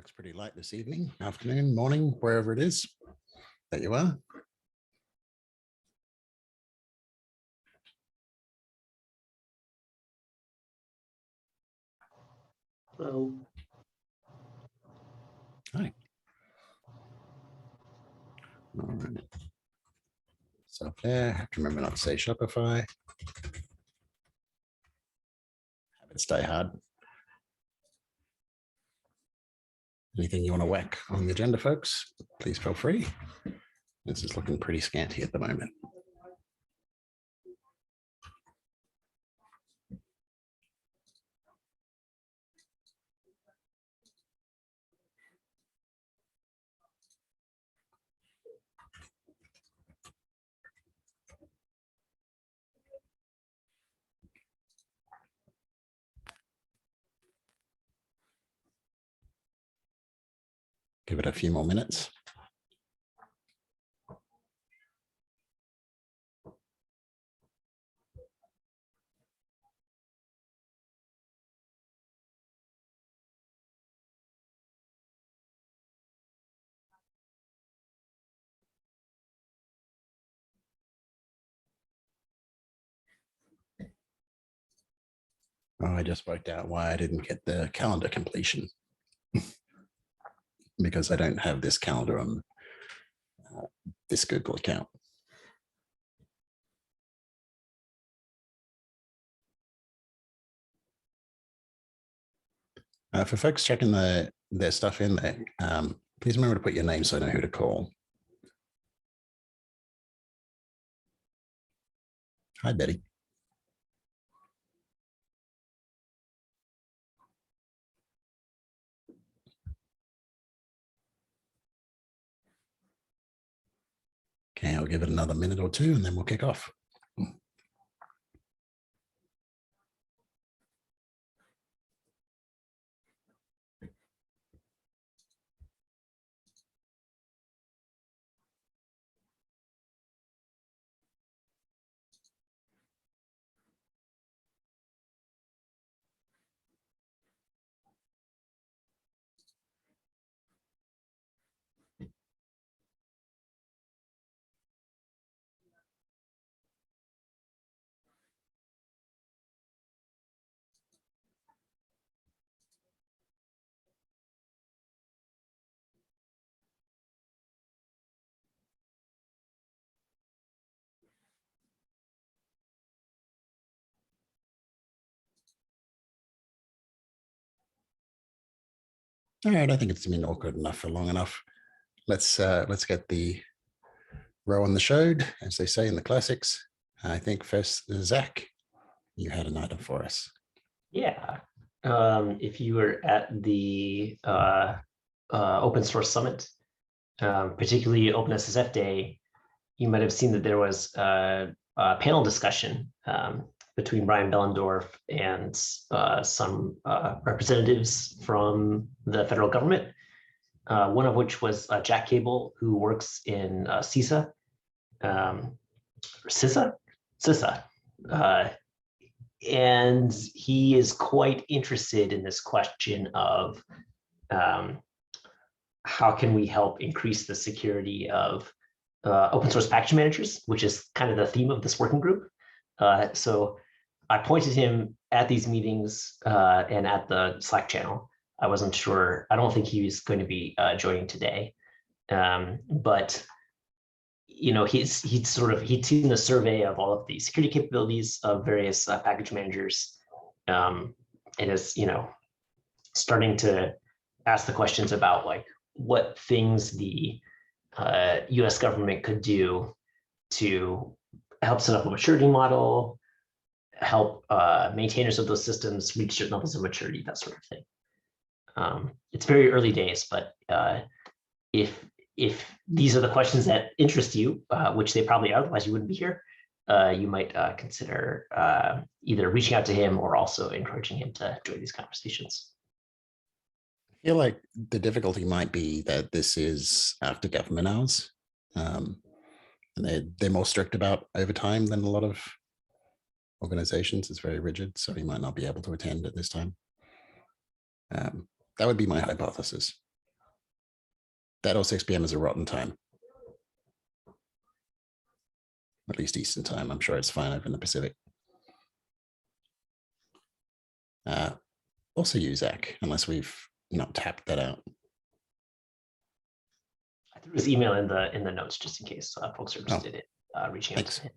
Looks pretty light this evening, afternoon, morning, wherever it is that you are. Hello. Hi. All right. So there, have to remember not to say Shopify. Have it stay hard. Anything you want to whack on the agenda, folks, please feel free. This is looking pretty scanty at the moment. Give it a few more minutes. Oh, I just worked out why I didn't get the calendar completion. Because I don't have this calendar on this Google account. For folks checking their stuff in there, please remember to put your name so I know who to call. Hi, Betty. Okay, I'll give it another minute or two and then we'll kick off. All right, I think it's been awkward enough for long enough. Let's get the row on the show, as they say in the classics. I think first, Zach, you had an item for us. Yeah. If you were at the open source summit, particularly OpenSSF Day, you might have seen that there was a panel discussion between Brian Bellendorf and some representatives from the federal government, one of which was Jack Cable, who works in CISA, CISA. And he is quite interested in this question of how can we help increase the security of open source package managers, which is kind of the theme of this working group. So I pointed him at these meetings and at the Slack channel. I wasn't sure. I don't think he was going to be joining today, but you know, he'd seen the survey of all of the security capabilities of various package managers, and is, you know, starting to ask the questions about like what things the U.S. government could do to help set up a maturity model, help maintainers of those systems reach certain levels of maturity, that sort of thing. It's very early days, but if these are the questions that interest you, which they probably are, otherwise you wouldn't be here, you might consider either reaching out to him or also encouraging him to join these conversations. I feel like the difficulty might be that this is after government hours. And they're more strict about overtime than a lot of organizations. It's very rigid, so he might not be able to attend at this time. That would be my hypothesis. that or 6 p.m. is a rotten time. At least Eastern time. I'm sure it's fine over in the Pacific. Also use Zach, unless we've not tapped that out. I threw his email in the notes just in case folks are interested in reaching out to him.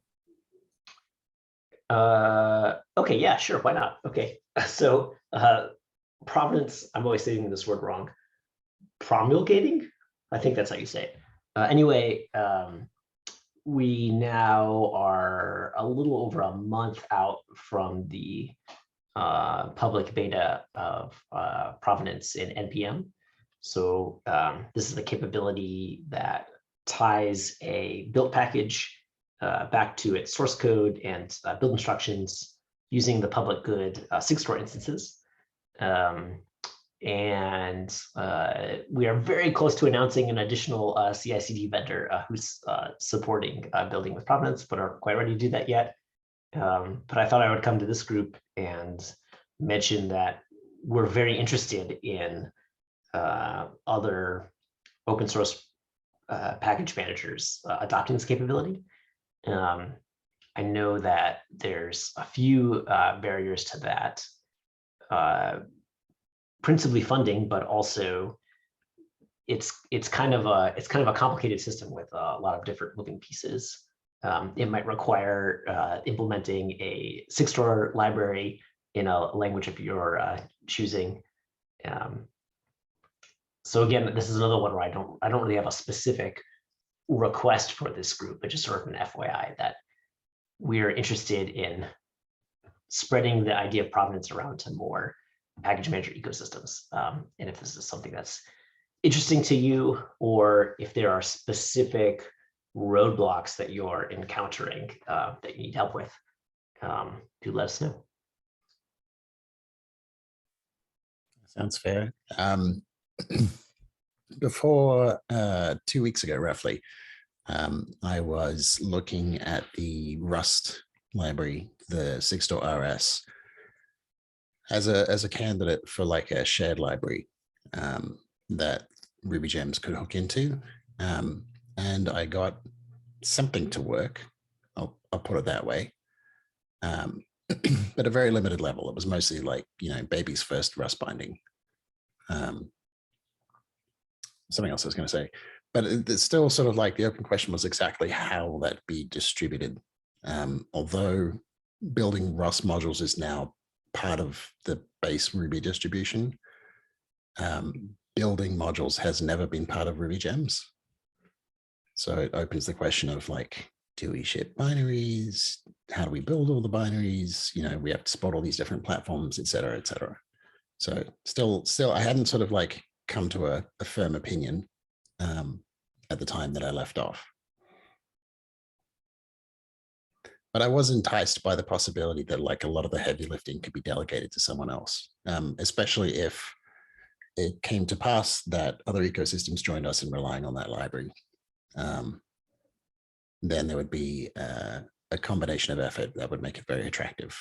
Okay, yeah, sure, why not? Okay, so provenance, I'm always saying this word wrong. Promulgating? I think that's how you say it. Anyway, we now are a little over a month out from the public beta of provenance in NPM. So this is the capability that ties a build package back to its source code and build instructions using the public good SIG-store instances. And we are very close to announcing an additional CI/CD vendor who's supporting building with provenance, but aren't quite ready to do that yet. But I thought I would come to this group and mention that we're very interested in other open source package managers adopting this capability. I know that there's a few barriers to that, principally funding, but also it's kind of a complicated system with a lot of different moving pieces. It might require implementing a SIG-store library in a language of your choosing. So again, this is another one where I don't really have a specific request for this group, but just sort of an FYI that we're interested in spreading the idea of provenance around to more package manager ecosystems. And if this is something that's interesting to you, or if there are specific roadblocks that you're encountering that you need help with, do let us know. Sounds fair. Before 2 weeks ago, roughly, I was looking at the Rust library, the SIG-store RS, as a candidate for like a shared library that Ruby Gems could hook into, and I got something to work. I'll put it that way, but a very limited level. It was mostly like, baby's first Rust binding. Something else I was going to say, but it's still sort of like the open question was exactly how that be distributed. Although building Rust modules is now part of the base Ruby distribution, building modules has never been part of Ruby Gems. So it opens the question of like, do we ship binaries? How do we build all the binaries? We have to support all these different platforms, et cetera, et cetera. So still, I hadn't sort of like come to a firm opinion at the time that I left off. But I was enticed by the possibility that like a lot of the heavy lifting could be delegated to someone else, especially if it came to pass that other ecosystems joined us in relying on that library. Then there would be a combination of effort that would make it very attractive.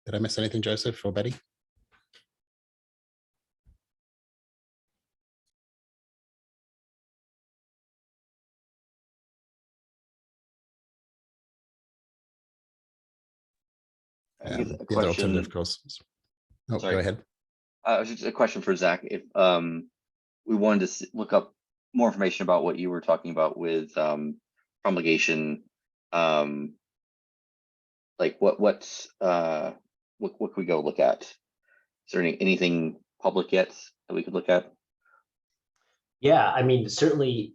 Did I miss anything, Joseph or Betty? The other alternative courses. Oh, sorry. Go ahead. Just a question for Zach. If we wanted to look up more information about what you were talking about with promulgation, like what can we go look at? Is there anything public yet that we could look at? Yeah, I mean, certainly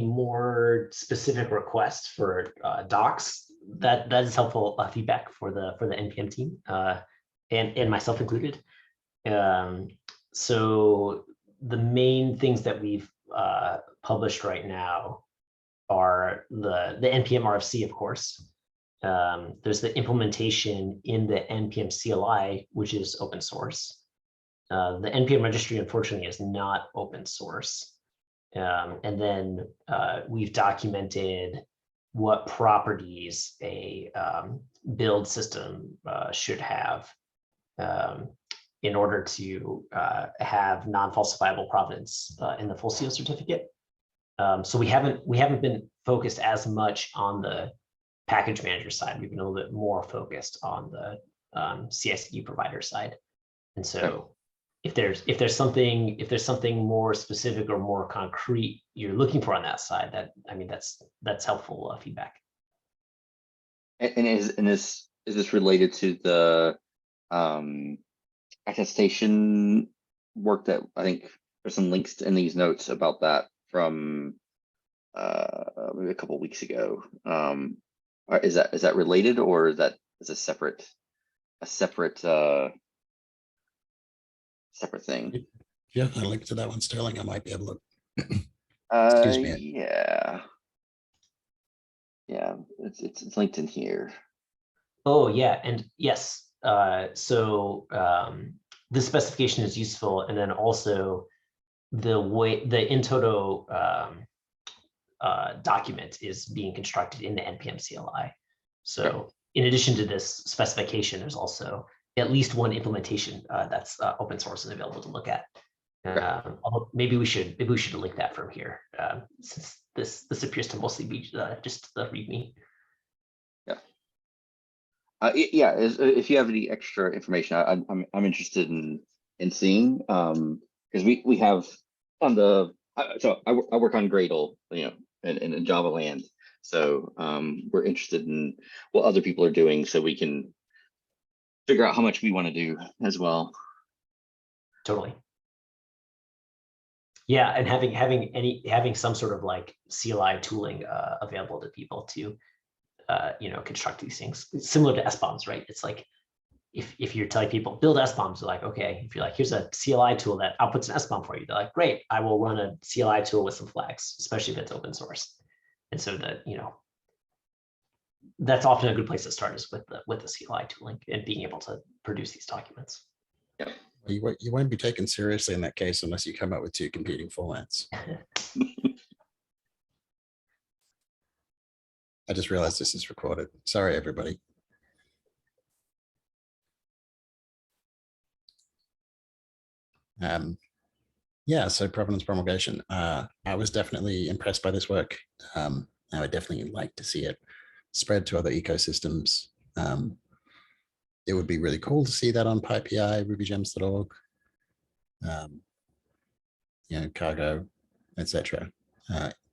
more specific requests for docs. That is helpful feedback for the NPM team and myself included. So the main things that we've published right now are the NPM RFC, of course. There's the implementation in the NPM CLI, which is open source. The NPM registry, unfortunately, is not open source. And then we've documented what properties a build system should have. in order to have non-falsifiable provenance in the full CO certificate. So we haven't been focused as much on the package manager side. We've been a little bit more focused on the CI/CD provider side. And so if there's something more specific or more concrete you're looking for on that side, that's helpful feedback. And is this related to the attestation work that I think there's some links in these notes about that from maybe a couple of weeks ago? Is that related, or is a separate thing? Yeah, I linked to that one, Sterling. I might be able to. Excuse me. Yeah, it's linked in here. Oh yeah, and yes. So this specification is useful, and then also the way the in toto document is being constructed in the NPM CLI. So in addition to this specification, there's also at least one implementation that's open source and available to look at. Although maybe we should link that from here, since this appears to mostly be just the README. If you have any extra information, I'm interested in seeing, because we have on the so I work on Gradle, in Java land. So we're interested in what other people are doing, so we can figure out how much we want to do as well. Totally. Yeah, and having some sort of like CLI tooling available to people to construct these things. It's similar to SBOMs, right? It's like if you're telling people build SBOMs, they're like, okay. If you're like, here's a CLI tool that outputs an SBOM for you, they're like, great, I will run a CLI tool with some flags, especially if it's open source. And so that that's often a good place to start, is with the CLI tooling and being able to produce these documents. Yeah. You won't be taken seriously in that case unless you come up with two competing formats. I just realized this is recorded. Sorry, everybody. Yeah, so provenance promulgation. I was definitely impressed by this work. I would definitely like to see it spread to other ecosystems. It would be really cool to see that on PyPI, rubygems.org, Cargo, etc.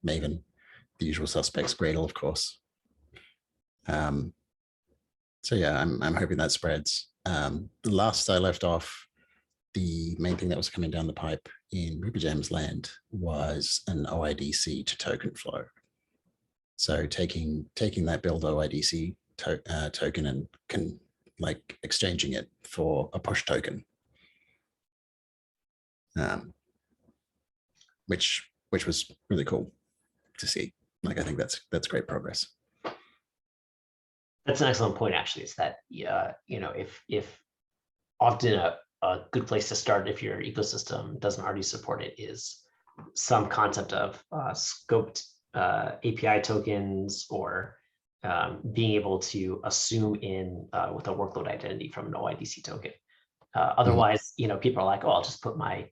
Maven, the usual suspects, Gradle, of course. So yeah, I'm hoping that spreads. The last I left off, the main thing that was coming down the pipe in RubyGems land was an OIDC to token flow. So taking that build OIDC token and exchanging it for a push token, which was really cool to see. I think that's great progress. That's an excellent point, actually. Is that if often a good place to start, if your ecosystem doesn't already support it, is some concept of scoped API tokens, or being able to assume in with a workload identity from an OIDC token. Otherwise, people are like, oh, I'll just put my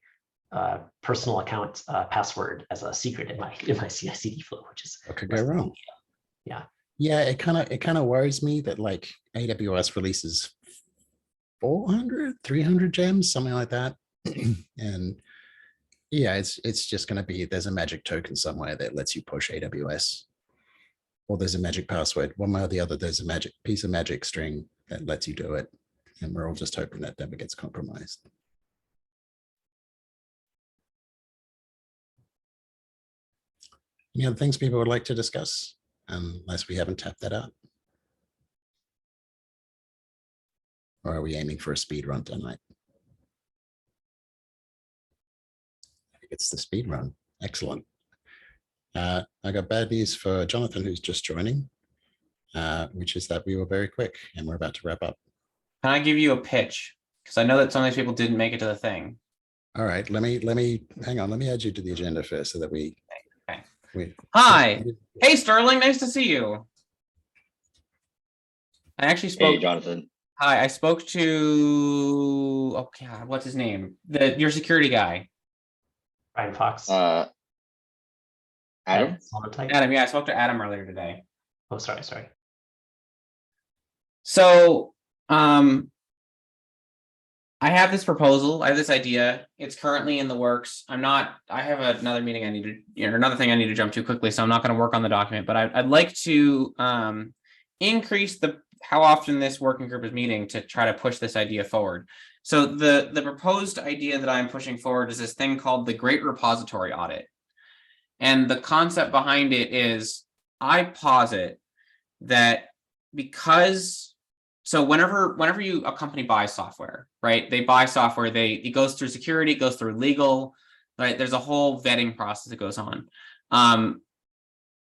personal account password as a secret in my CI/CD flow, which is what could go wrong. Yeah, it kind of worries me that like AWS releases 400, 300 gems, something like that. And yeah, it's just going to be, there's a magic token somewhere that lets you push AWS, or there's a magic password, one way or the other. There's a magic piece of magic string that lets you do it, and we're all just hoping that never gets compromised. Any other things people would like to discuss, unless we haven't tapped that out? Or are we aiming for a speed run tonight? I think it's the speed run. Excellent. I got bad news for Jonathan, who's just joining, which is that we were very quick and we're about to wrap up. Can I give you a pitch? Because I know that some of these people didn't make it to the thing. All right, let me hang on. Let me add you to the agenda first so that we. Okay. Hi. Hey, Sterling. Nice to see you. I actually spoke. Hey, Jonathan. Hi, I spoke to, oh God, what's his name? Your security guy. Brian Fox. Adam. Sonotype. Adam, yeah, I spoke to Adam earlier today. Oh, sorry. So, I have this proposal. I have this idea. It's currently in the works. I have another meeting I need to, another thing I need to jump to quickly. So I'm not going to work on the document, but I'd like to increase how often this working group is meeting to try to push this idea forward. So the proposed idea that I'm pushing forward is this thing called the Great Repository Audit. And the concept behind it is, I posit that because, so whenever a company buys software, right? They buy software, it goes through security, it goes through legal, right? There's a whole vetting process that goes on.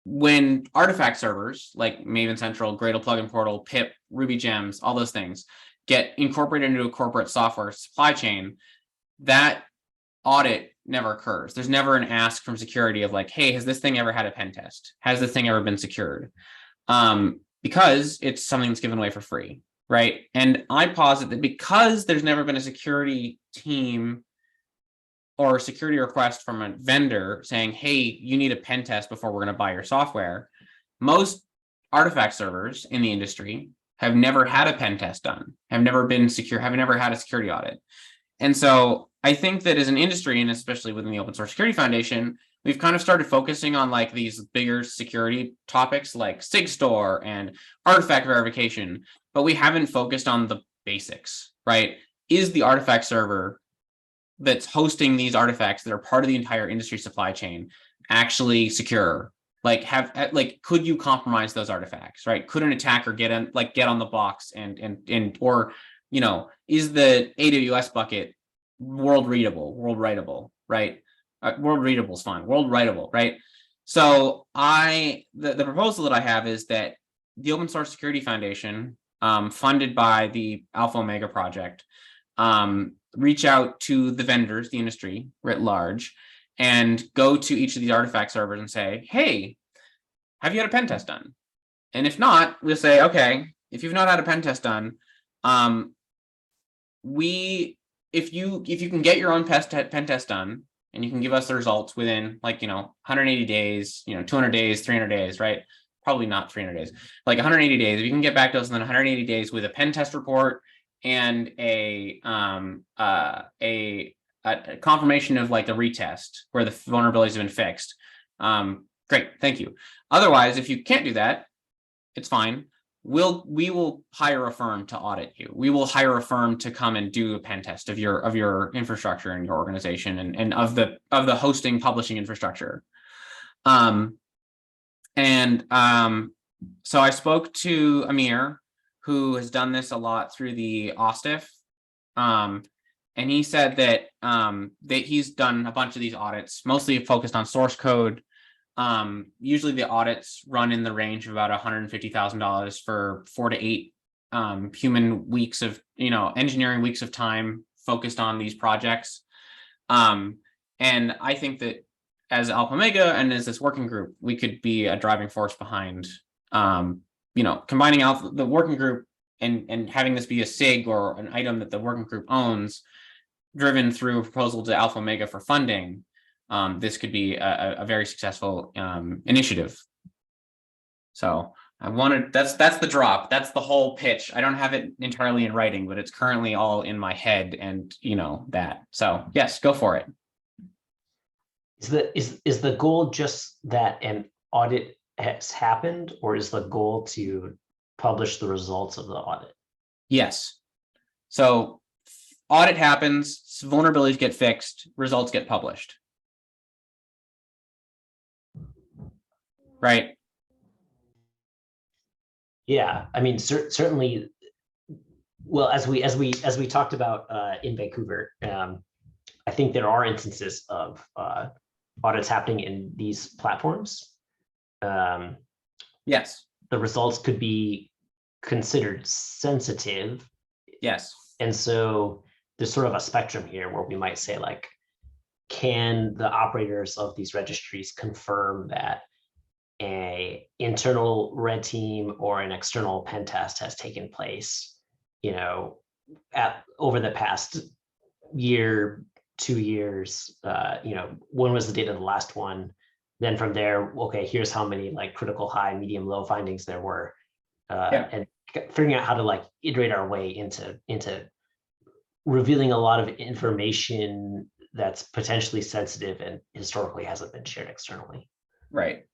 When artifact servers like Maven Central, Gradle Plugin Portal, pip, Ruby Gems, all those things get incorporated into a corporate software supply chain, that audit never occurs. There's never an ask from security of like, hey, has this thing ever had a pen test? Has this thing ever been secured? Because it's something that's given away for free, right? And I posit that because there's never been a security team or a security request from a vendor saying, hey, you need a pen test before we're going to buy your software, most artifact servers in the industry have never had a pen test done, have never been secure, have never had a security audit. And so I think that as an industry, and especially within the Open Source Security Foundation, we've kind of started focusing on like these bigger security topics like SigStore and artifact verification, but we haven't focused on the basics, right? Is the artifact server that's hosting these artifacts that are part of the entire industry supply chain actually secure? Like, could you compromise those artifacts, right? Could an attacker get on the box or, is the AWS bucket world writable, right? World readable is fine. World writable, right? So the proposal that I have is that the Open Source Security Foundation, funded by the Alpha Omega project, reach out to the vendors, the industry writ large, and go to each of these artifact servers and say, hey, have you had a pen test done? And if not, we'll say, okay, if you've not had a pen test done, if you can get your own pen test done and you can give us the results within 180 days, 200 days, 300 days, right? Probably not 300 days, like 180 days. If you can get back to us in 180 days with a pen test report and a confirmation of like the retest where the vulnerabilities have been fixed, great, thank you. Otherwise, if you can't do that, it's fine. We will hire a firm to audit you. We will hire a firm to come and do a pen test of your infrastructure and your organization and of the hosting publishing infrastructure. So I spoke to Amir, who has done this a lot through the OSTIF, and he said that he's done a bunch of these audits, mostly focused on source code. Usually the audits run in the range of about $150,000 for 4 to 8 human weeks of, engineering weeks of time focused on these projects. And I think that as Alpha Omega and as this working group, we could be a driving force behind, combining the working group and having this be a SIG or an item that the working group owns, driven through a proposal to Alpha Omega for funding. This could be a very successful initiative. So that's the drop. That's the whole pitch. I don't have it entirely in writing, but it's currently all in my head and that. So yes, go for it. Is the goal just that an audit has happened, or is the goal to publish the results of the audit? Yes. So audit happens, vulnerabilities get fixed, results get published. Right. Yeah, I mean, certainly. Well, as we talked about in Vancouver, I think there are instances of audits happening in these platforms. Yes. The results could be considered sensitive. Yes. And so there's sort of a spectrum here where we might say, like, can the operators of these registries confirm that an internal red team or an external pen test has taken place over the past year, 2 years, when was the date of the last one? Then from there, okay, here's how many like critical high, medium, low findings there were, and figuring out how to like iterate our way into revealing a lot of information that's potentially sensitive and historically hasn't been shared externally. Right.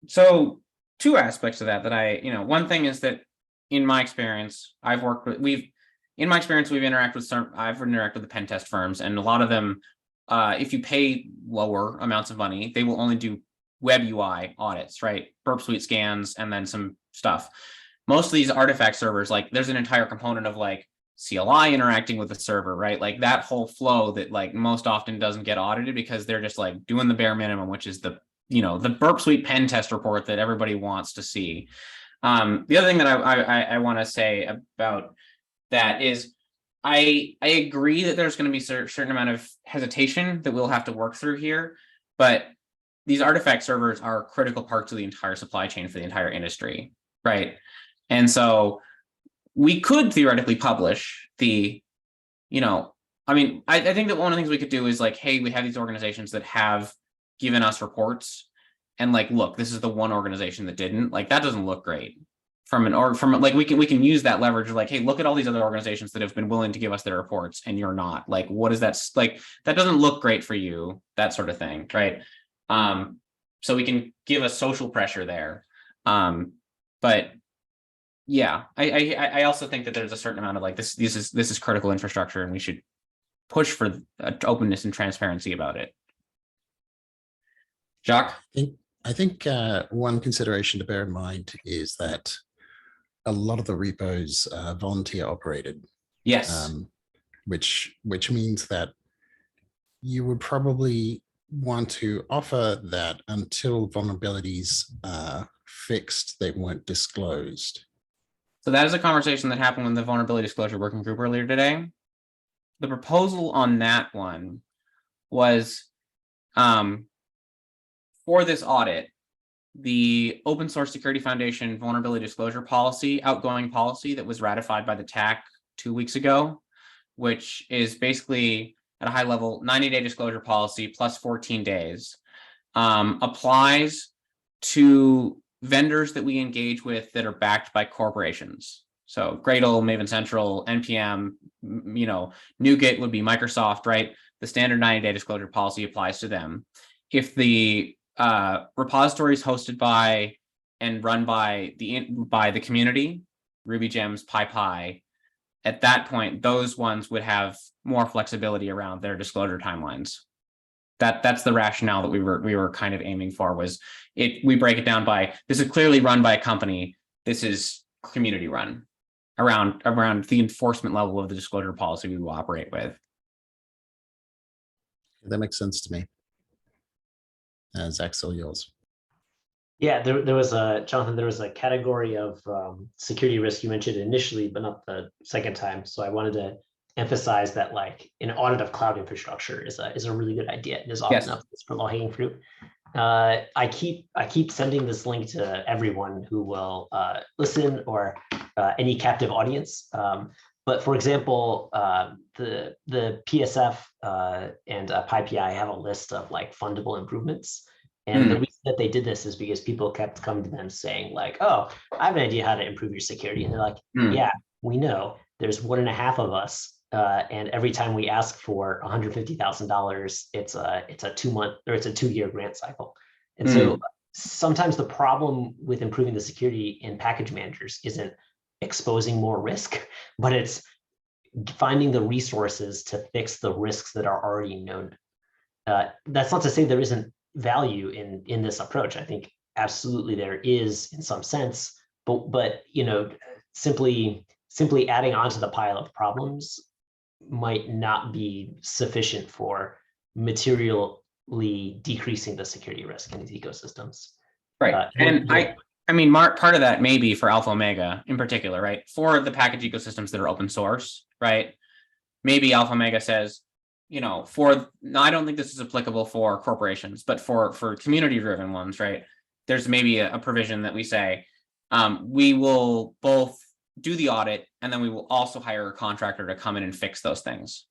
So two aspects of that one thing is that in my experience, I've interacted with the pen test firms, and a lot of them, if you pay lower amounts of money, they will only do web UI audits, right? Burp Suite scans, and then some stuff. Most of these artifact servers, like there's an entire component of like CLI interacting with the server, right? Like that whole flow that like most often doesn't get audited because they're just like doing the bare minimum, which is the Burp Suite pen test report that everybody wants to see. The other thing that I want to say about that is I agree that there's going to be a certain amount of hesitation that we'll have to work through here, but these artifact servers are critical parts of the entire supply chain for the entire industry, right? And so we could theoretically publish I think that one of the things we could do is like, hey, we have these organizations that have given us reports, and like, look, this is the one organization that didn't. Like, that doesn't look great. We can use that leverage of like, hey, look at all these other organizations that have been willing to give us their reports, and you're not. Like, what is that? Like, that doesn't look great for you, that sort of thing, right? So we can give a social pressure there. But yeah, I also think that there's a certain amount of like this is critical infrastructure, and we should push for openness and transparency about it. Jacques? I think one consideration to bear in mind is that a lot of the repos are volunteer operated. Yes. Which means that you would probably want to offer that until vulnerabilities are fixed, they weren't disclosed. So that is a conversation that happened with the Vulnerability Disclosure Working Group earlier today. The proposal on that one was, for this audit, the Open Source Security Foundation Vulnerability Disclosure Policy, outgoing policy that was ratified by the TAC 2 weeks ago, which is basically at a high level 90-day disclosure policy plus 14 days, applies to vendors that we engage with that are backed by corporations. So Gradle, Maven Central, NPM, NuGet would be Microsoft, right? The standard 90-day disclosure policy applies to them. If the repositories hosted by and run by the community, Ruby Gems, PyPy, at that point, those ones would have more flexibility around their disclosure timelines. That's the rationale that we were kind of aiming for. Was we break it down by, this is clearly run by a company, this is community run, around the enforcement level of the disclosure policy we will operate with. That makes sense to me. Zach, still yours. Yeah, there was Jonathan, there was a category of security risk you mentioned initially, but not the second time. So I wanted to emphasize that like an audit of cloud infrastructure is a really good idea. It is often up for low-hanging fruit. I keep sending this link to everyone who will listen, or any captive audience. But for example, the PSF and PyPI have a list of like fundable improvements. And the reason that they did this is because people kept coming to them saying like, oh, I have an idea how to improve your security. And they're like, yeah, we know there's 1.5 of us. And every time we ask for $150,000, it's a 2-month or it's a 2-year grant cycle. And so sometimes the problem with improving the security in package managers isn't exposing more risk, but it's finding the resources to fix the risks that are already known. That's not to say there isn't value in this approach. I think absolutely there is in some sense, but simply adding onto the pile of problems might not be sufficient for materially decreasing the security risk in these ecosystems. Right. And I mean, part of that may be for Alpha Omega in particular, right? For the package ecosystems that are open source, right? Maybe Alpha Omega says, I don't think this is applicable for corporations, but for community driven ones, right? There's maybe a provision that we say, we will both do the audit, and then we will also hire a contractor to come in and fix those things.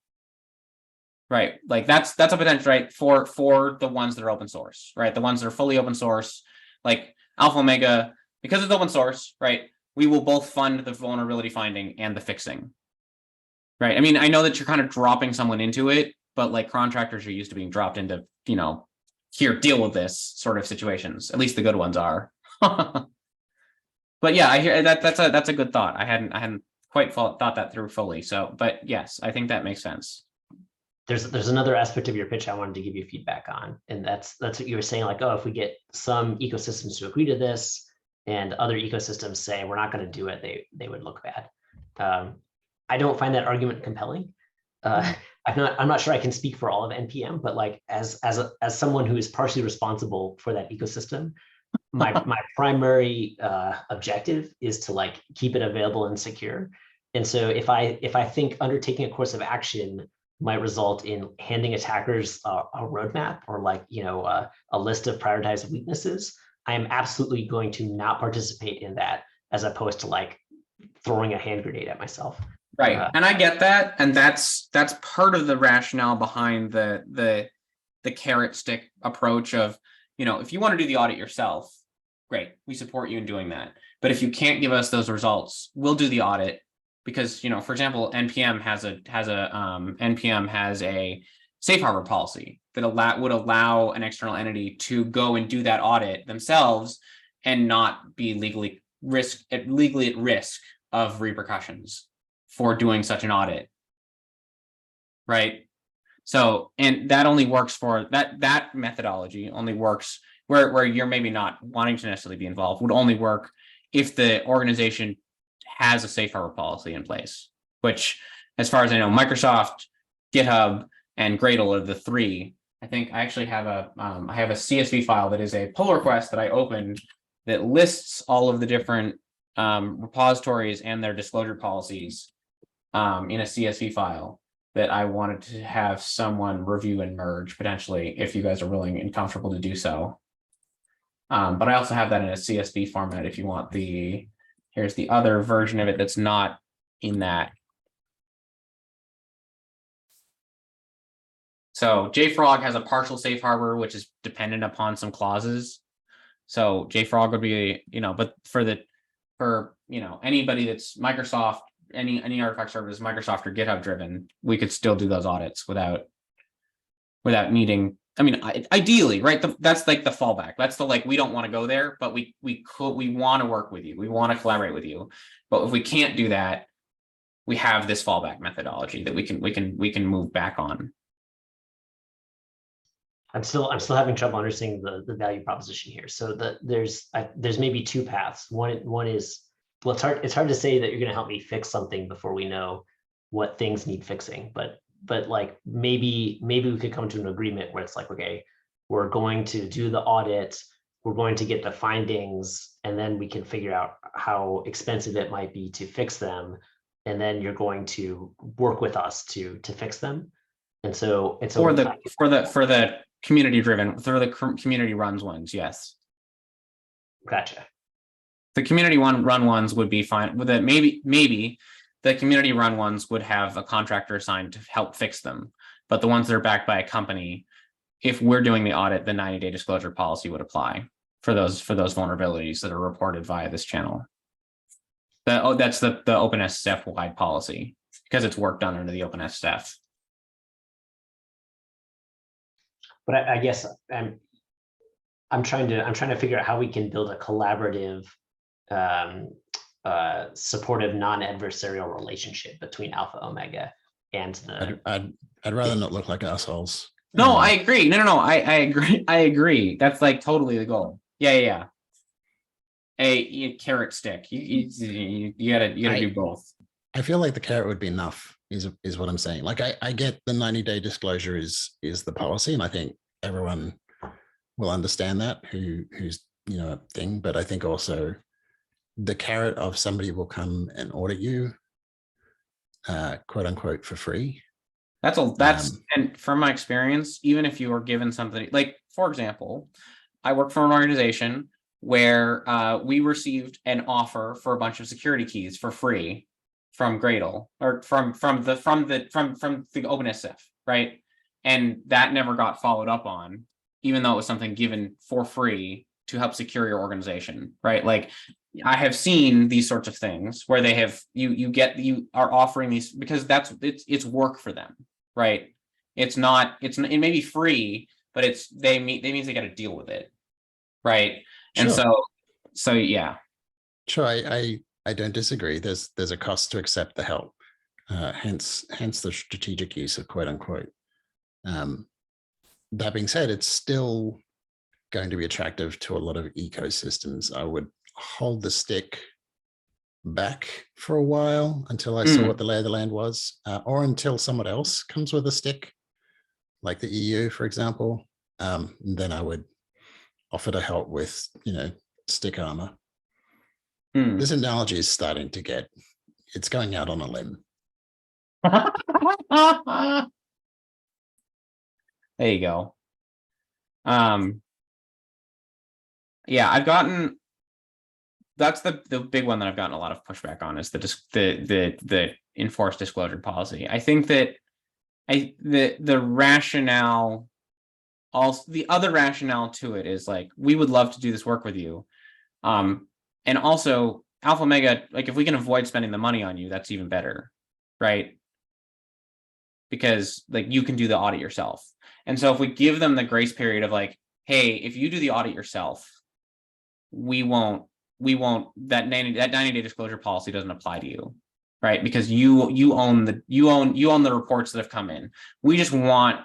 Right, like that's a potential, right, for the ones that are open source, right? The ones that are fully open source, like Alpha Omega, because it's open source, right? We will both fund the vulnerability finding and the fixing. Right. I mean, I know that you're kind of dropping someone into it, but like contractors are used to being dropped into, here, deal with this sort of situations. At least the good ones are. But yeah, I hear that that's a good thought. I hadn't quite thought that through fully. So, but yes, I think that makes sense. There's another aspect of your pitch I wanted to give you feedback on, and that's what you were saying, like, oh, if we get some ecosystems to agree to this and other ecosystems say we're not going to do it, they would look bad. I don't find that argument compelling. I'm not sure I can speak for all of NPM, but like as someone who is partially responsible for that ecosystem, my primary objective is to like keep it available and secure. And so if I think undertaking a course of action might result in handing attackers a roadmap or like, a list of prioritized weaknesses, I am absolutely going to not participate in that, as opposed to like throwing a hand grenade at myself. Right, and I get that, and that's part of the rationale behind the carrot stick approach of, if you want to do the audit yourself, great, we support you in doing that. But if you can't give us those results, we'll do the audit. Because, for example, NPM has a safe harbor policy that would allow an external entity to go and do that audit themselves and not be legally at risk of repercussions for doing such an audit. Right. So, and that only works for that methodology only works where you're maybe not wanting to necessarily be involved, would only work if the organization has a safe harbor policy in place, which, as far as I know, Microsoft, GitHub, and Gradle are the three. I think I actually have a CSV file that is a pull request that I opened that lists all of the different repositories and their disclosure policies in a CSV file that I wanted to have someone review and merge potentially, if you guys are willing and comfortable to do so. But I also have that in a CSV format if you want the. Here's the other version of it that's not in that. So JFrog has a partial safe harbor, which is dependent upon some clauses. So JFrog would be, but for anybody that's Microsoft, any artifact server is Microsoft or GitHub driven, we could still do those audits without needing. I mean, ideally, right? That's like the fallback. That's the we don't want to go there, but we want to work with you. We want to collaborate with you. But if we can't do that, we have this fallback methodology that we can move back on. I'm still having trouble understanding the value proposition here. So there's maybe two paths. One is, well, it's hard to say that you're going to help me fix something before we know what things need fixing, but like maybe we could come to an agreement where it's like, okay, we're going to do the audit, we're going to get the findings, and then we can figure out how expensive it might be to fix them, and then you're going to work with us to fix them. And so for the community driven, for the community runs ones, yes. Gotcha. The community run ones would be fine with it. Maybe the community run ones would have a contractor assigned to help fix them. But the ones that are backed by a company, if we're doing the audit, the 90-day disclosure policy would apply for those vulnerabilities that are reported via this channel. That's the OpenSSF wide policy, because it's work done under the OpenSSF. But I guess I'm trying to figure out how we can build a collaborative, supportive, non-adversarial relationship between Alpha Omega and the. I'd rather not look like assholes. No, I agree. No. I agree. I agree. That's like totally the goal. Yeah. A carrot stick. You gotta do both. I feel like the carrot would be enough. Is what I'm saying. Like I get the 90-day disclosure is the policy, and I think everyone will understand that who's a thing. But I think also the carrot of somebody will come and audit you, quote unquote, for free. That's and from my experience, even if you are given something like, for example, I work for an organization where we received an offer for a bunch of security keys for free from Gradle or from the OpenSF, right? And that never got followed up on, even though it was something given for free to help secure your organization, right? Like I have seen these sorts of things where they have you are offering these because it's work for them, right? It may be free, but they means they got to deal with it, right? And Sure. so yeah. Sure, I don't disagree. There's a cost to accept the help. Hence the strategic use of quote unquote. That being said, it's still going to be attractive to a lot of ecosystems. I would hold the stick back for a while until I saw what the lay of the land was, or until someone else comes with a stick, like the EU, for example. Then I would offer to help with, stick armor. This analogy is starting to it's going out on a limb. There you go. Yeah, that's the big one that I've gotten a lot of pushback on is the enforced disclosure policy. I think that the rationale, also the other rationale to it is like, we would love to do this work with you. And also Alpha Omega, like if we can avoid spending the money on you, that's even better, right? Because like you can do the audit yourself. And so if we give them the grace period of like, hey, if you do the audit yourself, we won't that 90-day disclosure policy doesn't apply to you, right? Because you own the reports that have come in. We just want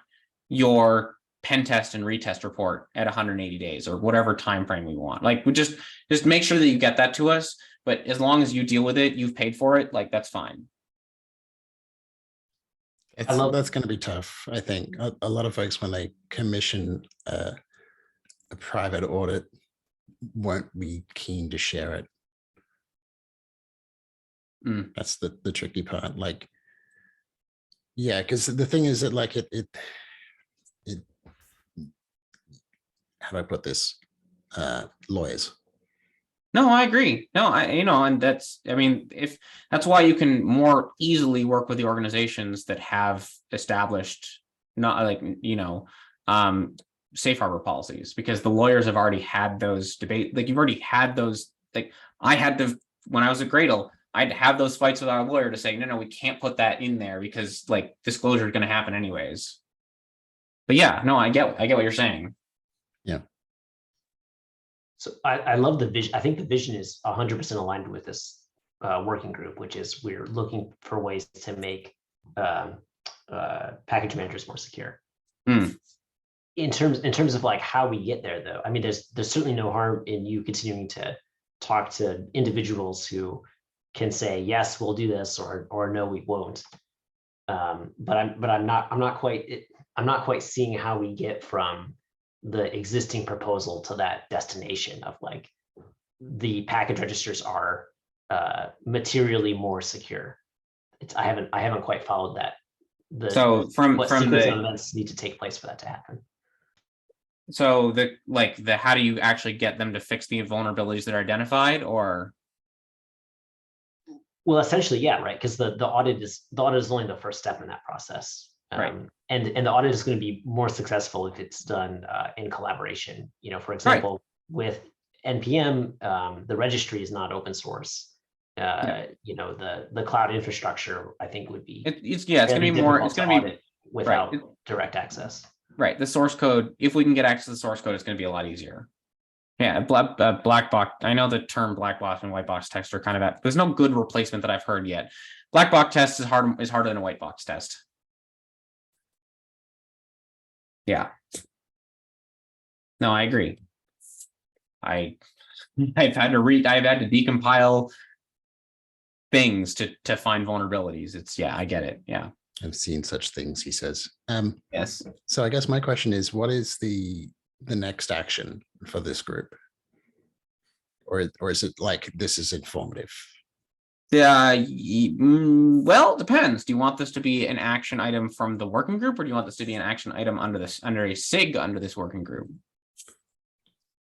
your pen test and retest report at 180 days or whatever time frame we want. Like we just make sure that you get that to us, but as long as you deal with it, you've paid for it, like that's fine. That's going to be tough. I think a lot of folks, when they commission a private audit, won't be keen to share it. That's the tricky part. Like, yeah, because the thing is that like it how do I put this? Lawyers. No, I agree. No, and that's why you can more easily work with the organizations that have established safe harbor policies, because the lawyers have already had those debates. Like you've already had those, like when I was at Gradle, I'd have those fights with our lawyer to say, no, we can't put that in there because like disclosure is going to happen anyways. But yeah, no, I get what you're saying. Yeah. So I love the vision. I think the vision is 100% aligned with this working group, which is we're looking for ways to make package managers more secure. In terms of like how we get there, though, I mean, there's certainly no harm in you continuing to talk to individuals who can say yes, we'll do this, or no, we won't. But I'm not quite seeing how we get from the existing proposal to that destination of like the package registers are materially more secure. I haven't quite followed that. What sequence of events need to take place for that to happen? So how do you actually get them to fix the vulnerabilities that are identified, or? Well, essentially, yeah, right. Because the audit is only the first step in that process. Right. And the audit is going to be more successful if it's done in collaboration. For example, with NPM, the registry is not open source. The cloud infrastructure, I think, would be it's going to be more. It's going to be without direct access. Right. The source code. If we can get access to the source code, it's going to be a lot easier. Yeah, black box. I know the term black box and white box test are kind of there's no good replacement that I've heard yet. Black box test is harder than a white box test. Yeah. No, I agree. I've had to decompile things to find vulnerabilities. I get it. Yeah. I've seen such things, he says. Yes. So I guess my question is, what is the next action for this group? Or is it like, this is informative? Well, it depends. Do you want this to be an action item from the working group, or do you want this to be an action item under a SIG under this working group?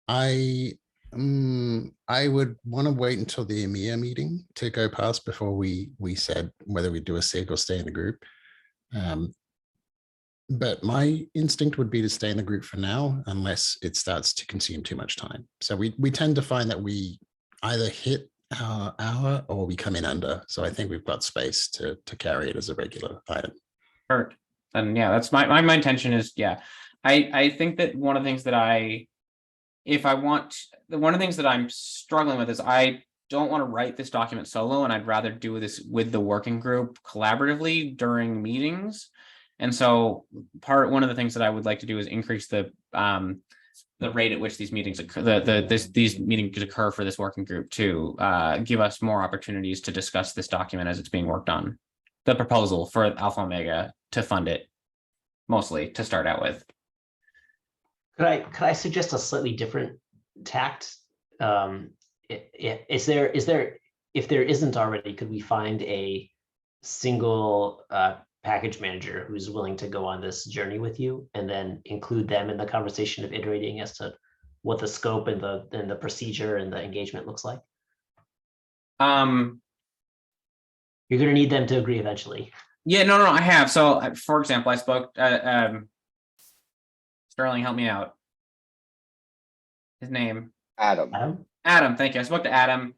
I I would want to wait until the EMEA meeting to go past before we said whether we do a SIG or stay in the group. But my instinct would be to stay in the group for now, unless it starts to consume too much time. So we tend to find that we either hit our hour or we come in under. So I think we've got space to carry it as a regular item. Perfect. And yeah, that's my intention is, yeah. I think that one of the things that one of the things that I'm struggling with is I don't want to write this document solo, and I'd rather do this with the working group collaboratively during meetings. And so one of the things that I would like to do is increase the rate at which these meetings occur, these meetings occur for this working group to give us more opportunities to discuss this document as it's being worked on. The proposal for Alpha Omega to fund it, mostly to start out with. Could I suggest a slightly different tact? If there isn't already, could we find a single package manager who's willing to go on this journey with you, and then include them in the conversation of iterating as to what the scope and the procedure and the engagement looks like? You're going to need them to agree eventually. Yeah, no, I have. So, for example, I spoke. Sterling, help me out. His name. Adam. Adam, thank you. I spoke to Adam.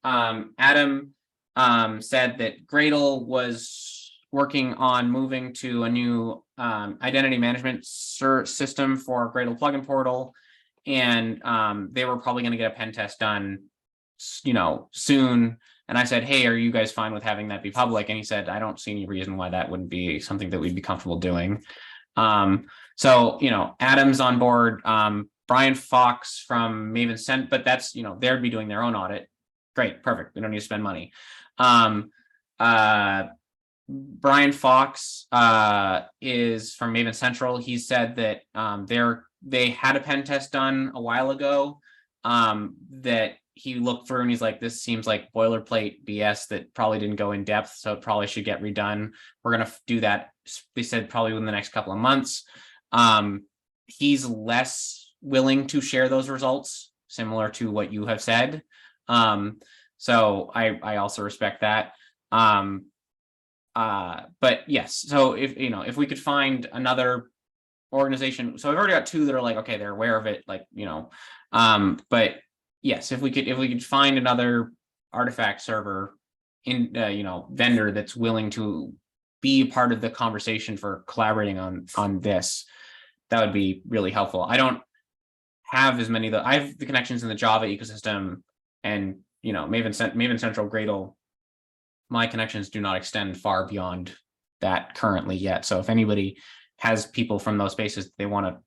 Adam said that Gradle was working on moving to a new identity management system for Gradle plugin portal, and they were probably going to get a pen test done, soon. And I said, hey, are you guys fine with having that be public? And he said, I don't see any reason why that wouldn't be something that we'd be comfortable doing. So, Adam's on board. Brian Fox from Maven sent, but that's, they'd be doing their own audit. Great, perfect. We don't need to spend money. Brian Fox is from Maven Central. He said that they had a pen test done a while ago that he looked through and he's like, this seems like boilerplate BS that probably didn't go in depth, so it probably should get redone. We're going to do that. They said probably within the next couple of months. He's less willing to share those results, similar to what you have said. So I also respect that. But yes, so if we could find another organization, so I've already got two that are like, okay, they're aware of it, but yes, if we could find another artifact server vendor that's willing to be part of the conversation for collaborating on this, that would be really helpful. I don't have as many I have the connections in the Java ecosystem and Maven Central Gradle. My connections do not extend far beyond that currently yet. So if anybody has people from those spaces they want to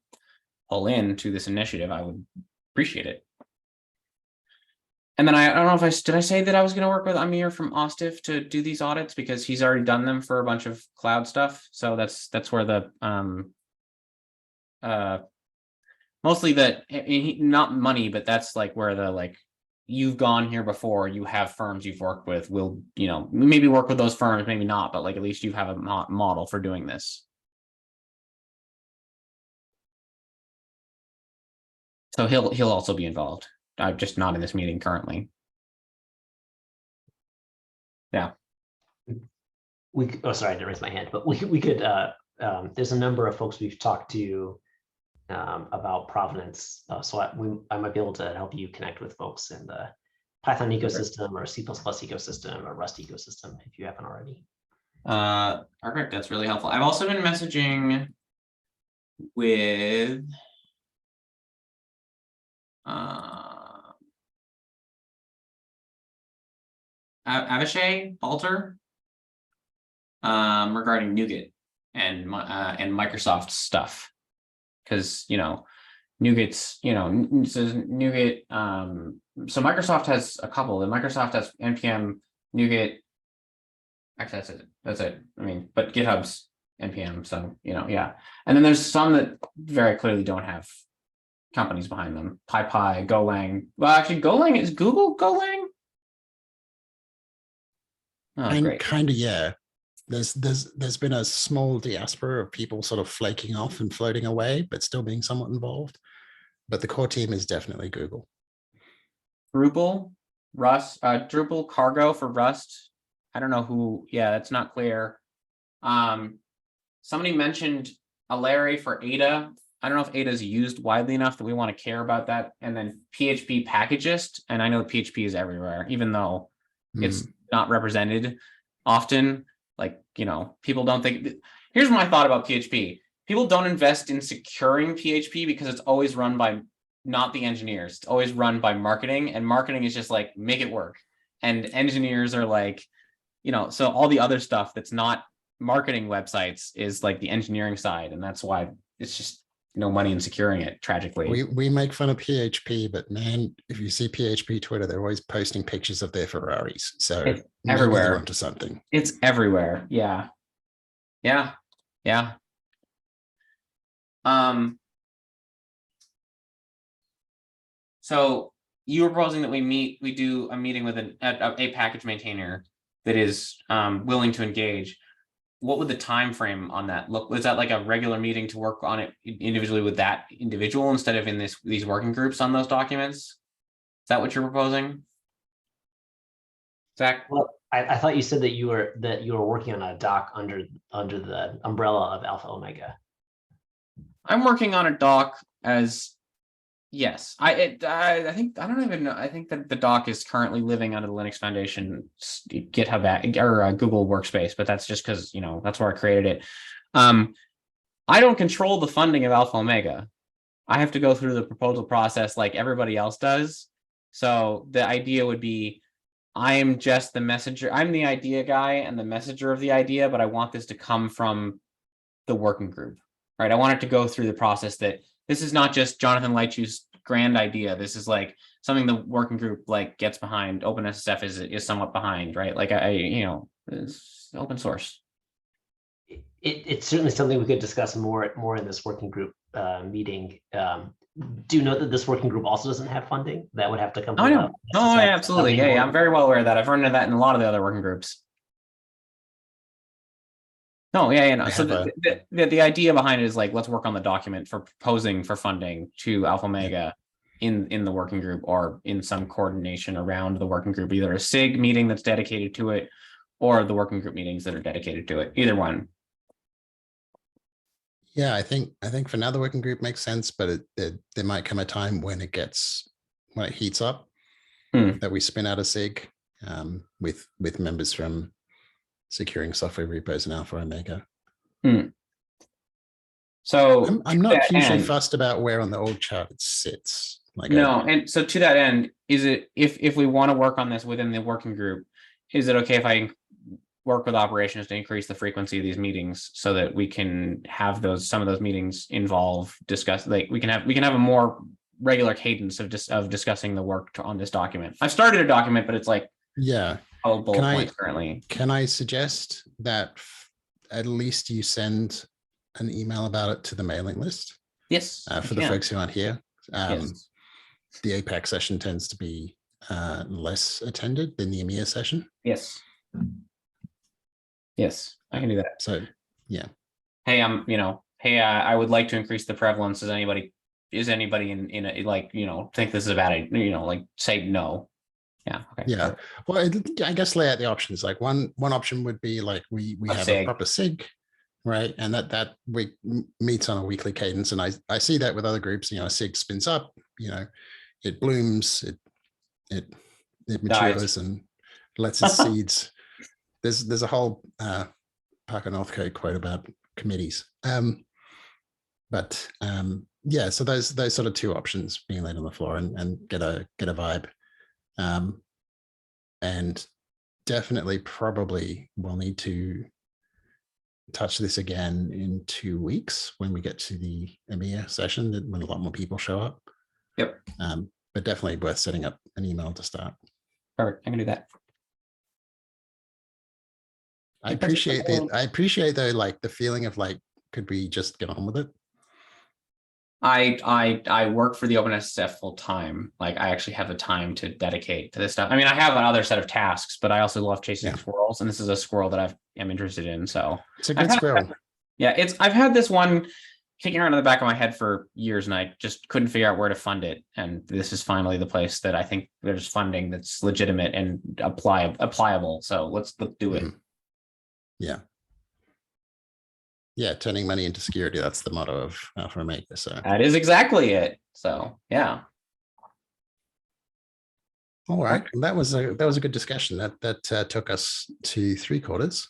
pull into this initiative, I would appreciate it. And then I don't know if did I say that I was going to work with Amir from Ostif to do these audits, because he's already done them for a bunch of cloud stuff. So that's where the mostly not money, but that's like where the you've gone here before, you have firms you've worked with, will maybe work with those firms, maybe not, but at least you have a model for doing this. So he'll also be involved. I'm just not in this meeting currently. Yeah. Sorry, I didn't raise my hand, but we could. There's a number of folks we've talked to about provenance, so I might be able to help you connect with folks in the Python ecosystem or C++ ecosystem or Rust ecosystem if you haven't already. Perfect. That's really helpful. I've also been messaging with Avishai Balter regarding NuGet and Microsoft stuff, because NuGet's says NuGet. So Microsoft has a couple. And Microsoft has npm NuGet. Actually, that's it. I mean, but GitHub's npm. So yeah. And then there's some that very clearly don't have companies behind them. PyPy, Golang. Well, actually, Golang is Google Golang. Oh, and great. Kind of, yeah. There's been a small diaspora of people sort of flaking off and floating away, but still being somewhat involved. But the core team is definitely Google. Drupal, Rust, Drupal cargo for Rust. I don't know who, yeah, that's not clear. Somebody mentioned Alary for Ada. I don't know if Ada is used widely enough that we want to care about that. And then PHP Packagist, and I know PHP is everywhere, even though it's not represented often. Like, people don't think. Here's my thought about PHP. People don't invest in securing PHP because it's always run by not the engineers. It's always run by marketing, and marketing is just like, make it work. And engineers are like, so all the other stuff that's not marketing websites is like the engineering side, and that's why it's just no money in securing it, tragically. We make fun of PHP, but man, if you see PHP Twitter, they're always posting pictures of their Ferraris. So It's maybe everywhere. they're onto something. It's everywhere. Yeah. So you were proposing that we do a meeting with a package maintainer that is willing to engage. What would the time frame on that look? Was that like a regular meeting to work on it individually with that individual instead of in these working groups on those documents? Is that what you're proposing, Zach? Well, I thought you said that you were working on a doc under the umbrella of Alpha Omega. I'm working on a doc as yes. I think I don't even know. I think that the doc is currently living under the Linux Foundation GitHub or Google Workspace, but that's just because that's where I created it. I don't control the funding of Alpha Omega. I have to go through the proposal process like everybody else does. So the idea would be, I am just the messenger. I'm the idea guy and the messenger of the idea, but I want this to come from the working group, right? I want it to go through the process that this is not just Jonathan Leitch's grand idea. This is like something the working group like gets behind. OpenSSF is somewhat behind, right? Like it's open source. It's certainly something we could discuss more in this working group meeting. Do you know that this working group also doesn't have funding? That would have to come. Oh, yeah. Oh, yeah, absolutely. Yeah, I'm very well aware of that. I've run into that in a lot of the other working groups. No, yeah. So the idea behind it is like, let's work on the document for proposing for funding to Alpha Omega in the working group or in some coordination around the working group, either a SIG meeting that's dedicated to it or the working group meetings that are dedicated to it, either one. Yeah, I think for now the working group makes sense, but there might come a time when it heats up that we spin out a SIG with members from securing software repos and Alpha Omega. So I'm not hugely fussed about where on the org chart it sits. And so to that end, is it if we want to work on this within the working group, is it okay if I work with operations to increase the frequency of these meetings so that we can have some of those meetings discuss, like we can have a more regular cadence of discussing the work on this document. I've started a document, but it's like bullet points currently. Can I suggest that at least you send an email about it to the mailing list? Yes. For the folks who aren't here. Yes. The APAC session tends to be less attended than the EMEA session. Yes, I can do that. So, yeah. Hey, I would like to increase the prevalence. Is anybody in a, like, think this is a bad idea, like say no. Yeah. Okay. Yeah. Well, I guess lay out the options. Like one option would be like we have a proper SIG, right? And that we meets on a weekly cadence. And I see that with other groups, SIG spins up, it blooms, it matures and lets its seeds. There's a whole Parker Northcote quote about committees. Yeah, so those sort of two options being laid on the floor and get a vibe. And definitely probably we'll need to touch this again in 2 weeks when we get to the EMEA session, when a lot more people show up. Yep. But definitely worth setting up an email to start. Perfect. I can do that. I appreciate though, like the feeling of like, could we just get on with it? I work for the OpenSSF full time. Like I actually have the time to dedicate to this stuff. I mean, I have another set of tasks, but I also love chasing squirrels, and this is a squirrel that I'm interested in. So it's a good squirrel. Yeah, I've had this one kicking around in the back of my head for years, and I just couldn't figure out where to fund it. And this is finally the place that I think there's funding that's legitimate and applicable. So let's do it. Yeah. Yeah, turning money into security. That's the motto of Alpha Maker. So That is exactly it. So yeah. all right. That was a good discussion. That took us to 3/4.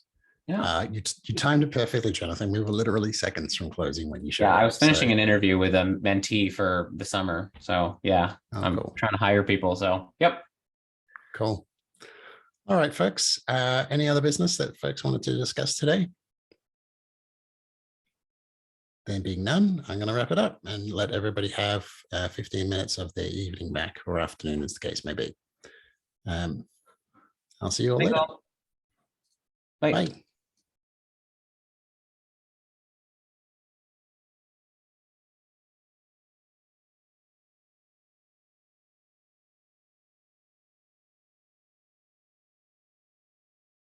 Yeah. You timed it perfectly, Jonathan. We were literally seconds from closing when you showed Yeah, up. I was finishing an interview with a mentee for the summer. So yeah, I'm cool. trying to hire people. So yep. Cool. All right, folks. Any other business that folks wanted to discuss today? There being none, I'm going to wrap it up and let everybody have 15 minutes of their evening back, or afternoon, as the case may be. I'll see you all Thanks later. all. Bye. Bye.